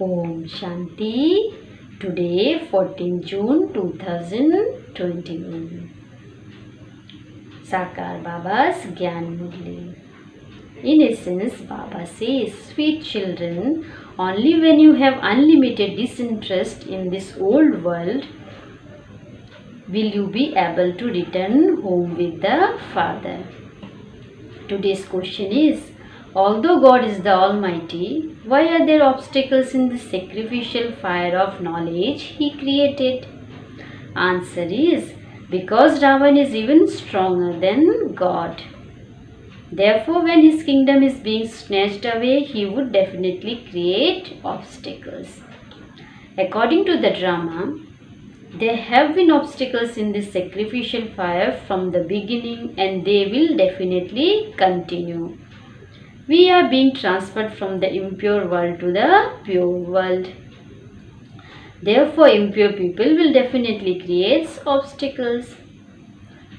Om Shanti. Today 14 June 2021. Sakar Baba's Gyan Murli. In essence, Baba says, sweet children, only when you have unlimited disinterest in this old world will you be able to return home with the Father. Today's question is, although God is the Almighty, why are there obstacles in the sacrificial fire of knowledge He created? Answer is, because Ravan is even stronger than God. Therefore, when his kingdom is being snatched away, he would definitely create obstacles. According to the drama, there have been obstacles in this sacrificial fire from the beginning and they will definitely continue. We are being transferred from the impure world to the pure world. Therefore, impure people will definitely create obstacles.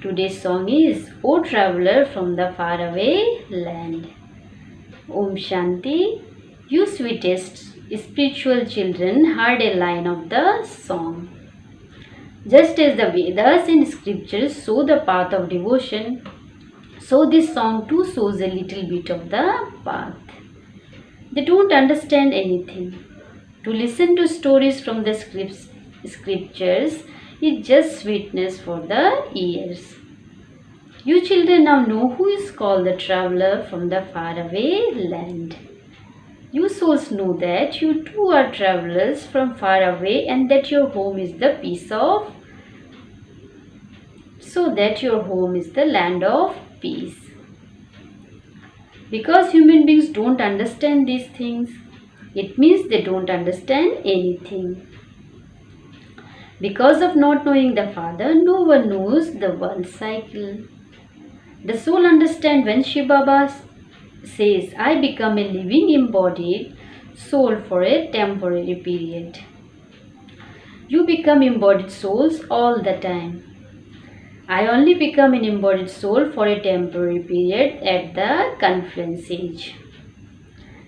Today's song is O Traveler from the Faraway Land. Om Shanti. You sweetest spiritual children heard a line of the song. Just as the Vedas and scriptures show the path of devotion, so this song too shows a little bit of the path. They don't understand anything. To listen to stories from the scriptures is just sweetness for the ears. You children now know who is called the traveler from the faraway land. You souls know that you too are travelers from far away and that your home is the land of peace. Because human beings don't understand these things, it means they don't understand anything. Because of not knowing the Father, no one knows the world cycle. The soul understands when Shiv Baba says, I become a living embodied soul for a temporary period. You become embodied souls all the time. I only become an embodied soul for a temporary period at the confluence age.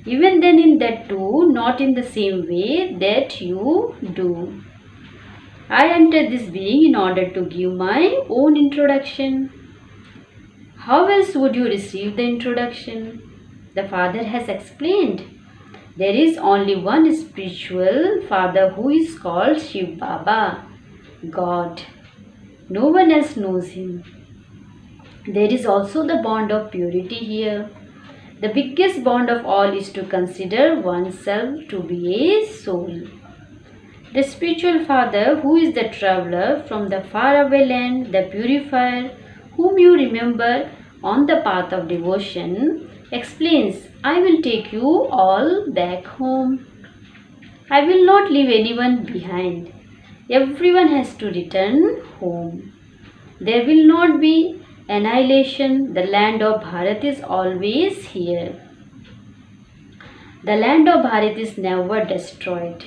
Even then in that too, not in the same way that you do. I entered this being in order to give my own introduction. How else would you receive the introduction? The Father has explained. There is only one spiritual Father who is called Shiv Baba, God. No one else knows him. There is also the bond of purity here. The biggest bond of all is to consider oneself to be a soul. The spiritual Father, who is the traveler from the faraway land, the purifier, whom you remember on the path of devotion, explains, I will take you all back home. I will not leave anyone behind. Everyone has to return home. There will not be annihilation. The land of Bharat is always here. The land of Bharat is never destroyed.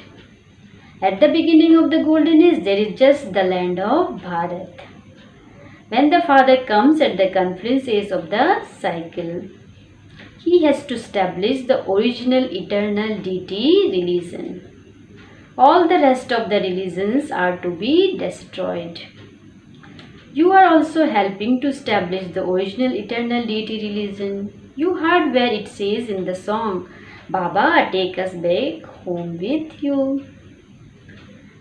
At the beginning of the golden age, there is just the land of Bharat. When the Father comes at the confluence age of the cycle, he has to establish the original eternal deity religion. All the rest of the religions are to be destroyed. You are also helping to establish the original eternal deity religion. You heard where it says in the song, Baba, take us back home with you.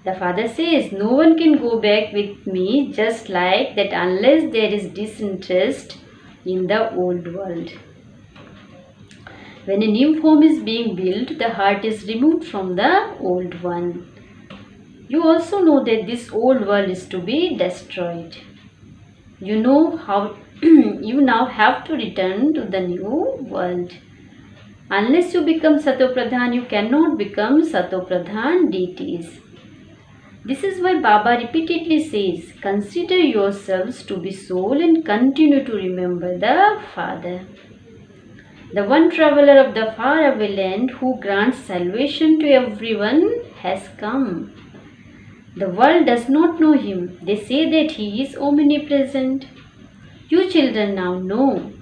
The Father says, no one can go back with me just like that unless there is disinterest in the old world. When a new home is being built, the heart is removed from the old one. You also know that this old world is to be destroyed. You know how you now have to return to the new world. Unless you become Satopradhan, you cannot become Satopradhan deities. This is why Baba repeatedly says, consider yourselves to be soul and continue to remember the Father. The one traveler of the faraway land who grants salvation to everyone has come. The world does not know him. They say that he is omnipresent. You children now know.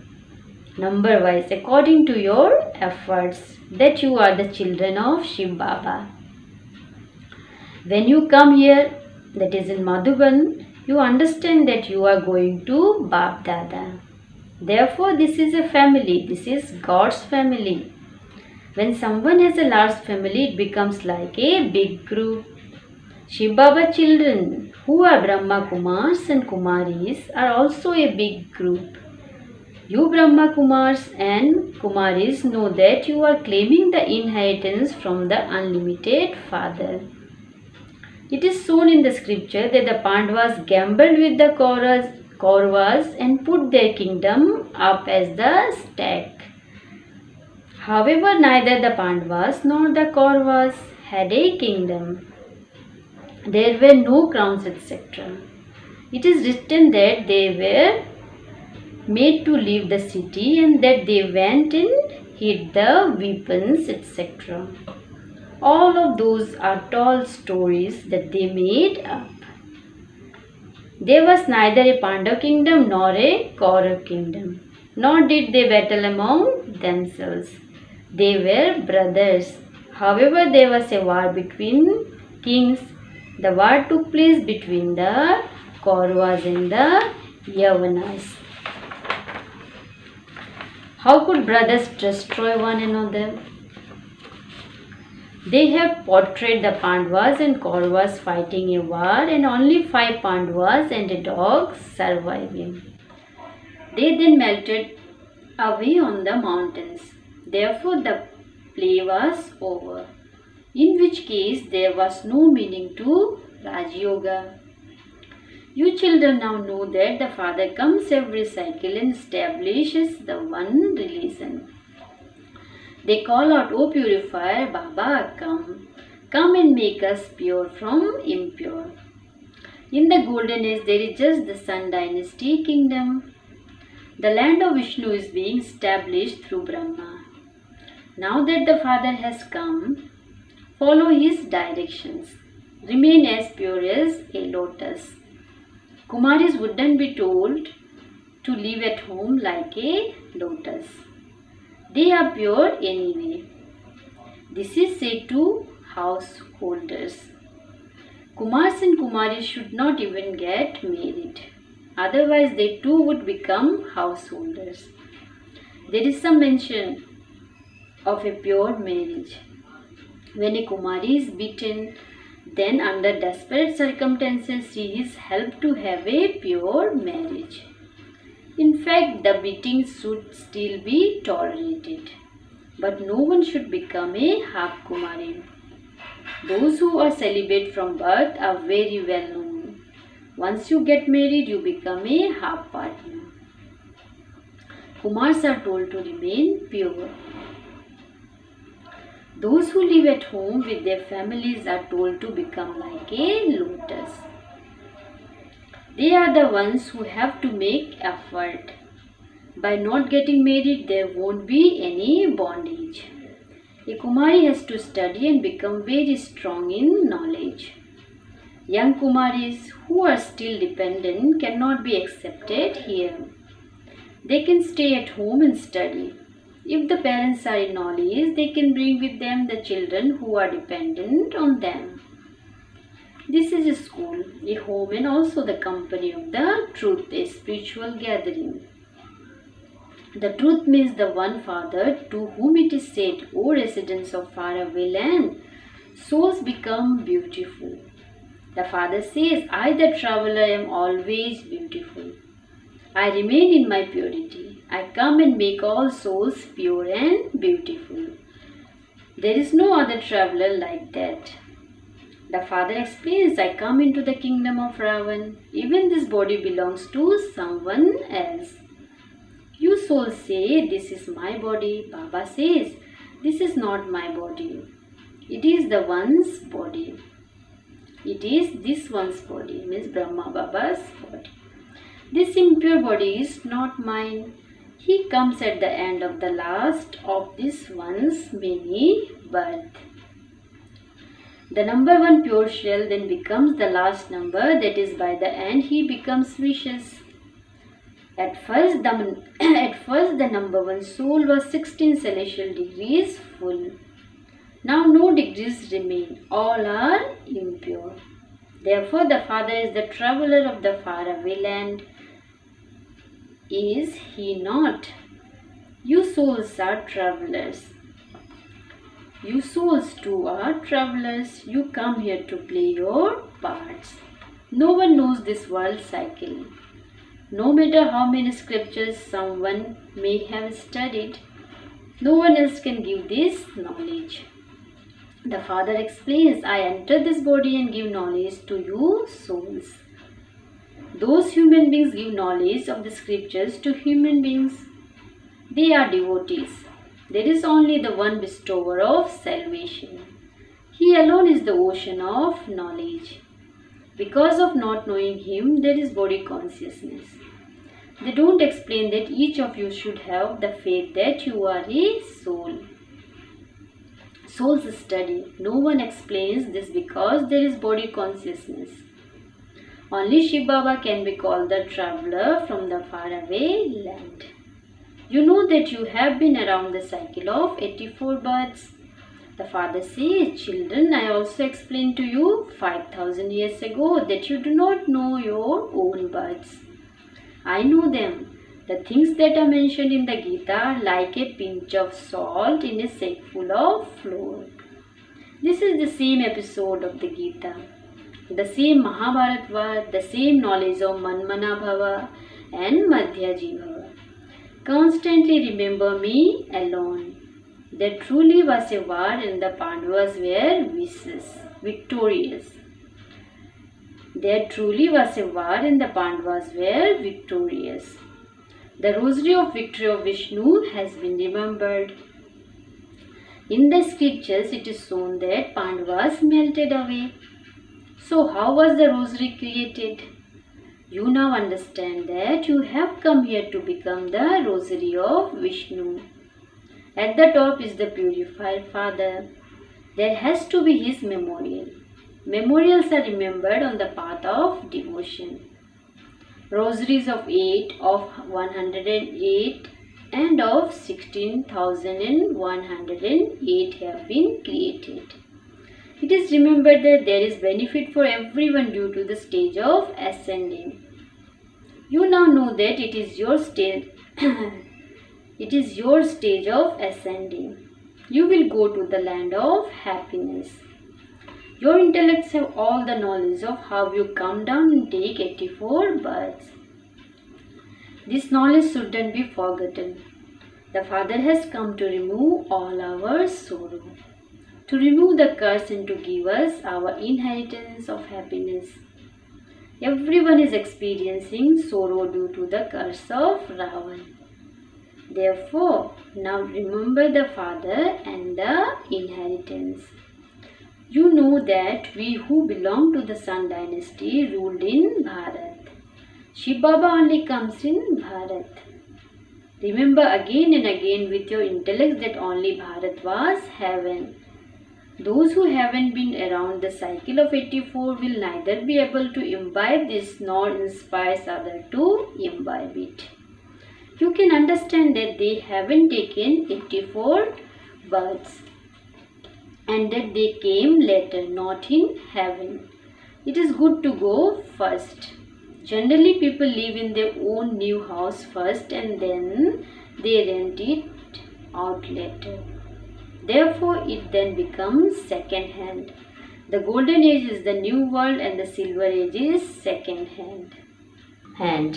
number wise according to your efforts, that you are the children of Shiv Baba. When you come here, that is in Madhuban, you understand that you are going to Bap Dada. Therefore, this is a family. This is God's family. When someone has a large family, it becomes like a big group. Shiv Baba children, who are Brahma Kumars and Kumaris, are also a big group. You Brahma Kumars and Kumaris know that you are claiming the inheritance from the unlimited Father. It is shown in the scripture that the Pandavas gambled with the Kauravas and put their kingdom up as the stake. However, neither the Pandavas nor the Kauravas had a kingdom. There were no crowns, etc. It is written that they were made to leave the city and that they went and hid the weapons, etc. All of those are tall stories that they made up. There was neither a Pandav kingdom nor a Kaurav kingdom, nor did they battle among themselves. They were brothers. However, there was a war between kings. The war took place between the Kauravas and the Yavanas. How could brothers destroy one another? They have portrayed the Pandavas and Kauravas fighting a war and only 5 Pandavas and a dog surviving. They then melted away on the mountains. Therefore, the play was over, in which case there was no meaning to Raj Yoga. You children now know that the Father comes every cycle and establishes the one religion. They call out, O purifier, Baba, come. Come and make us pure from impure. In the golden age, there is just the Sun dynasty kingdom. The land of Vishnu is being established through Brahma. Now that the Father has come, follow his directions. Remain as pure as a lotus. Kumaris wouldn't be told to live at home like a lotus. They are pure anyway. This is said to householders. Kumars and Kumaris should not even get married. Otherwise, they too would become householders. There is some mention of a pure marriage. When a Kumari is beaten, then under desperate circumstances she is helped to have a pure marriage. In fact, the beating should still be tolerated. But no one should become a half Kumari. Those who are celibate from birth are very well known. Once you get married, you become a half partner. Kumars are told to remain pure. Those who live at home with their families are told to become like a lotus. They are the ones who have to make effort. By not getting married, there won't be any bondage. A Kumari has to study and become very strong in knowledge. Young Kumaris who are still dependent cannot be accepted here. They can stay at home and study. If the parents are in knowledge, they can bring with them the children who are dependent on them. This is a school, a home, and also the company of the truth, a spiritual gathering. The truth means the one Father to whom it is said, O residents of faraway land, souls become beautiful. The Father says, I the traveler am always beautiful. I remain in my purity. I come and make all souls pure and beautiful. There is no other traveler like that. The Father explains, I come into the kingdom of Ravan. Even this body belongs to someone else. You souls say, this is my body. Baba says, this is not my body. It is the one's body. It is this one's body, means Brahma Baba's body. This impure body is not mine. He comes at the end of the last of this one's many births. The number 1 pure shell then becomes the last number, that is by the end he becomes vicious. At first, the number one soul was 16 celestial degrees full. Now no degrees remain, all are impure. Therefore, the Father is the traveler of the faraway land. Is he not? You souls are travelers. You souls too are travelers. You come here to play your parts. No one knows this world cycle. No matter how many scriptures someone may have studied, no one else can give this knowledge. The Father explains, I enter this body and give knowledge to you souls. Those human beings give knowledge of the scriptures to human beings. They are devotees. There is only the one bestower of salvation. He alone is the ocean of knowledge. Because of not knowing Him, there is body consciousness. They don't explain that each of you should have the faith that you are a soul. Souls study. No one explains this because there is body consciousness. Only Shiv Baba can be called the traveler from the faraway land. You know that you have been around the cycle of 84 births. The Father says, children, I also explained to you 5,000 years ago that you do not know your own births. I know them. The things that are mentioned in the Gita are like a pinch of salt in a sack full of flour. This is the same episode of the Gita. The same Mahabharata word, the same knowledge of Manmana Bhava and Madhyaji Bhava. Constantly remember me alone. There truly was a war and the Pandavas were victorious. There truly was a war and the Pandavas were victorious. The rosary of victory of Vishnu has been remembered. In the scriptures it is shown that Pandavas melted away. So how was the rosary created? You now understand that you have come here to become the rosary of Vishnu. At the top is the purified Father. There has to be his memorial. Memorials are remembered on the path of devotion. Rosaries of 8, of 108 and of 16,108 have been created. It is remembered that there is benefit for everyone due to the stage of ascending. You now know that it is your stage. It is your stage of ascending. You will go to the land of happiness. Your intellects have all the knowledge of how you come down and take 84 births. This knowledge shouldn't be forgotten. The Father has come to remove all our sorrow, to remove the curse and to give us our inheritance of happiness. Everyone is experiencing sorrow due to the curse of Ravan. Therefore, now remember the Father and the inheritance. You know that we who belong to the Sun dynasty ruled in Bharat. Shiv Baba only comes in Bharat. Remember again and again with your intellect that only Bharat was heaven. Those who haven't been around the cycle of 84 will neither be able to imbibe this nor inspires others to imbibe it. You can understand that they haven't taken 84 births and that they came later, not in heaven. It is good to go first. Generally, people live in their own new house first and then they rent it out later. Therefore, it then becomes second hand. The golden age is the new world and the silver age is second hand. And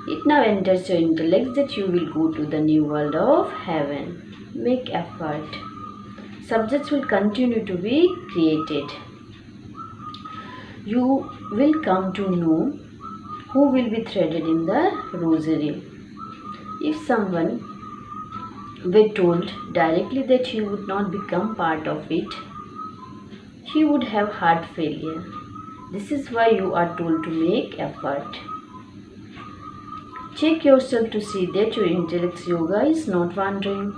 it now enters your intellect that you will go to the new world of heaven. Make effort. Subjects will continue to be created. You will come to know who will be threaded in the rosary. If someone were told directly that he would not become part of it, he would have heart failure. This is why you are told to make effort. Check yourself to see that your intellect's yoga is not wandering.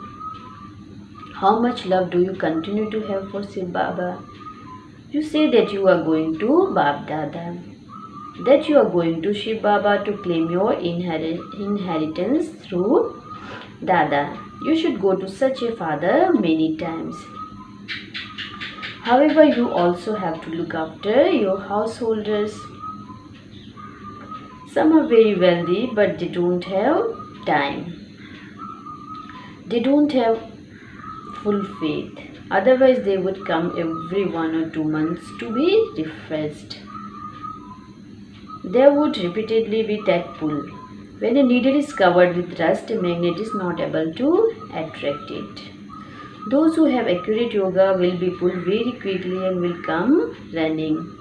How much love do you continue to have for Shiv Baba? You say that you are going to Bab Dada. that you are going to Shiv Baba to claim your inheritance through Dada. You should go to such a father many times. However, you also have to look after your householders. Some are very wealthy, but they don't have time. They don't have full faith. Otherwise, they would come every 1 or 2 months to be refreshed. There would repeatedly be that pull. When a needle is covered with rust, a magnet is not able to attract it. Those who have accurate yoga will be pulled very quickly and will come running.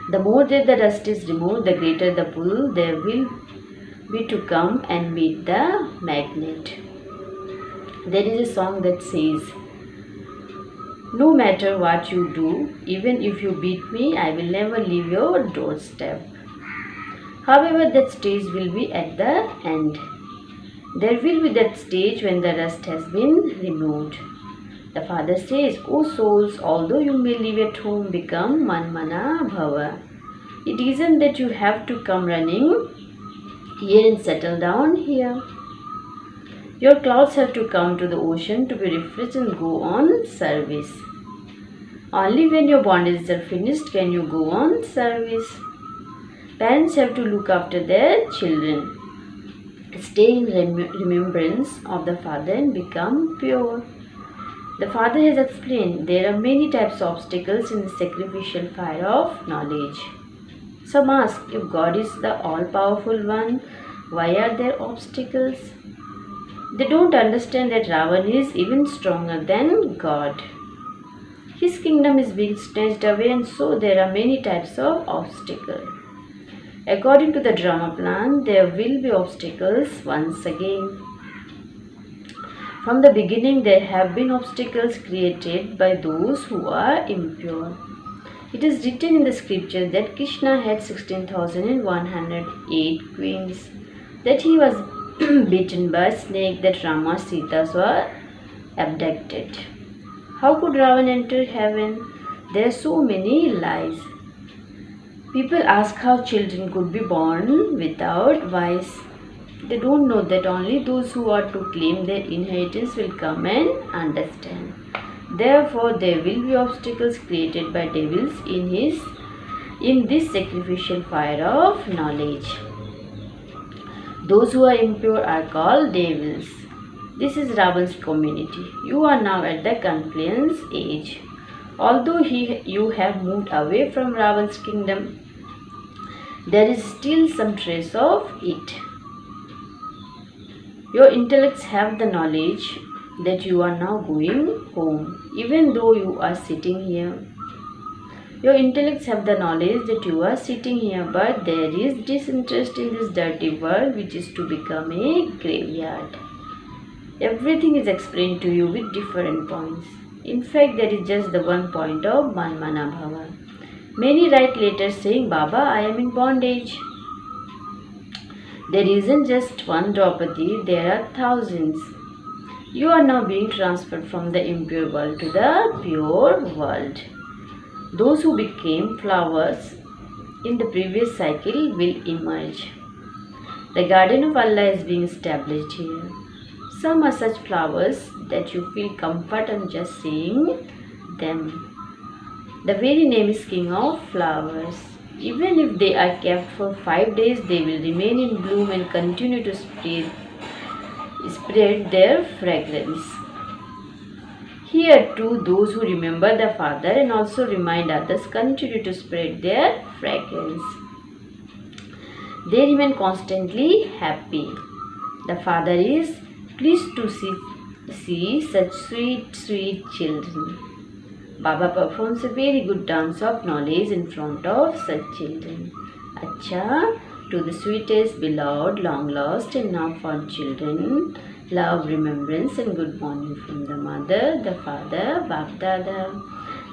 The more that the rust is removed, the greater the pull there will be to come and meet the magnet. There is a song that says, "No matter what you do, even if you beat me, I will never leave your doorstep." However, that stage will be at the end. There will be that stage when the rust has been removed. The Father says, "O souls, although you may live at home, become manmana bhava." It isn't that you have to come running here and settle down here. Your clothes have to come to the ocean to be refreshed and go on service. Only when your bondages are finished can you go on service. Parents have to look after their children. Stay in remembrance of the Father and become pure. The Father has explained there are many types of obstacles in the sacrificial fire of knowledge. Some ask, if God is the all-powerful one, why are there obstacles? They don't understand that Ravan is even stronger than God. His kingdom is being snatched away, and so there are many types of obstacles. According to the drama plan, there will be obstacles once again. From the beginning, there have been obstacles created by those who are impure. It is written in the scripture that Krishna had 16,108 queens, that he was beaten by a snake, that Rama Sita were abducted. How could Ravan enter heaven? There are so many lies. People ask how children could be born without vice. They don't know that only those who are to claim their inheritance will come and understand. Therefore, there will be obstacles created by devils in this sacrificial fire of knowledge. Those who are impure are called devils. This is Ravan's community. You are now at the confluence age. Although you have moved away from Ravan's kingdom, there is still some trace of it. Your intellects have the knowledge that you are now going home, even though you are sitting here. Your intellects have the knowledge that you are sitting here, but there is disinterest in this dirty world which is to become a graveyard. Everything is explained to you with different points. In fact, there is just the one point of manmana bhava. Many write letters saying, "Baba, I am in bondage." There isn't just one Draupadi, there are thousands. You are now being transferred from the impure world to the pure world. Those who became flowers in the previous cycle will emerge. The garden of Allah is being established here. Some are such flowers that you feel comfort on just seeing them. The very name is King of Flowers. Even if they are kept for 5 days, they will remain in bloom and continue to spread their fragrance. Here too, those who remember the Father and also remind others continue to spread their fragrance. They remain constantly happy. The Father is pleased to see such sweet children. Baba performs a very good dance of knowledge in front of such children. Acha, to the sweetest, beloved, long lost and now found children, love, remembrance and good morning from the mother, the father, Bap-Dada.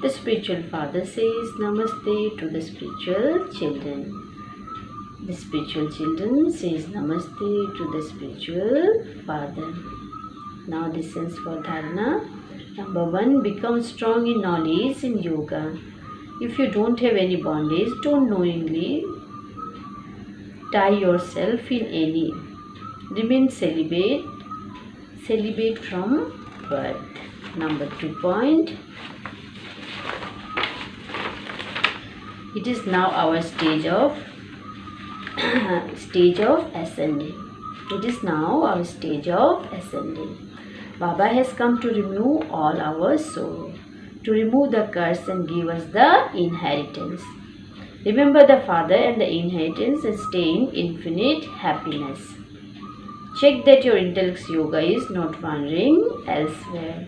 The spiritual father says Namaste to the spiritual children. The spiritual children says Namaste to the spiritual father. Now listens for dharana. Number 1, become strong in knowledge and yoga. If you don't have any bondage, don't knowingly tie yourself in any. Remain celibate from birth. Number 2 point. It is now our stage of ascending. It is now our stage of ascending. Baba has come to remove all our sorrow, to remove the curse and give us the inheritance. Remember the Father and the inheritance and stay in infinite happiness. Check that your intellect yoga is not wandering elsewhere.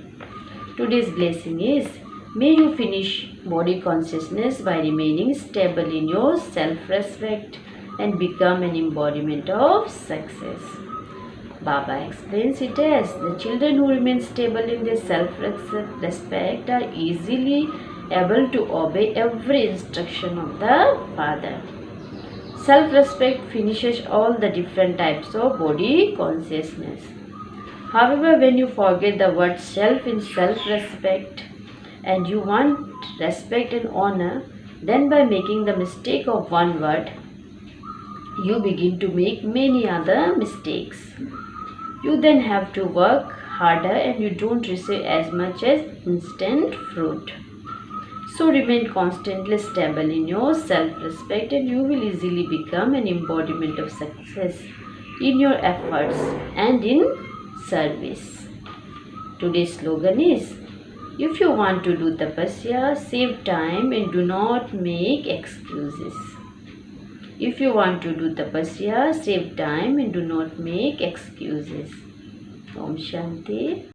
Today's blessing is, may you finish body consciousness by remaining stable in your self-respect and become an embodiment of success. Baba explains it as, the children who remain stable in their self-respect are easily able to obey every instruction of the Father. Self-respect finishes all the different types of body consciousness. However, when you forget the word self in self-respect and you want respect and honor, then by making the mistake of one word, you begin to make many other mistakes. You then have to work harder and you don't receive as much as instant fruit. So remain constantly stable in your self-respect and you will easily become an embodiment of success in your efforts and in service. Today's slogan is, if you want to do tapasya, save time and do not make excuses. If you want to do tapasya, save time and do not make excuses. Om Shanti.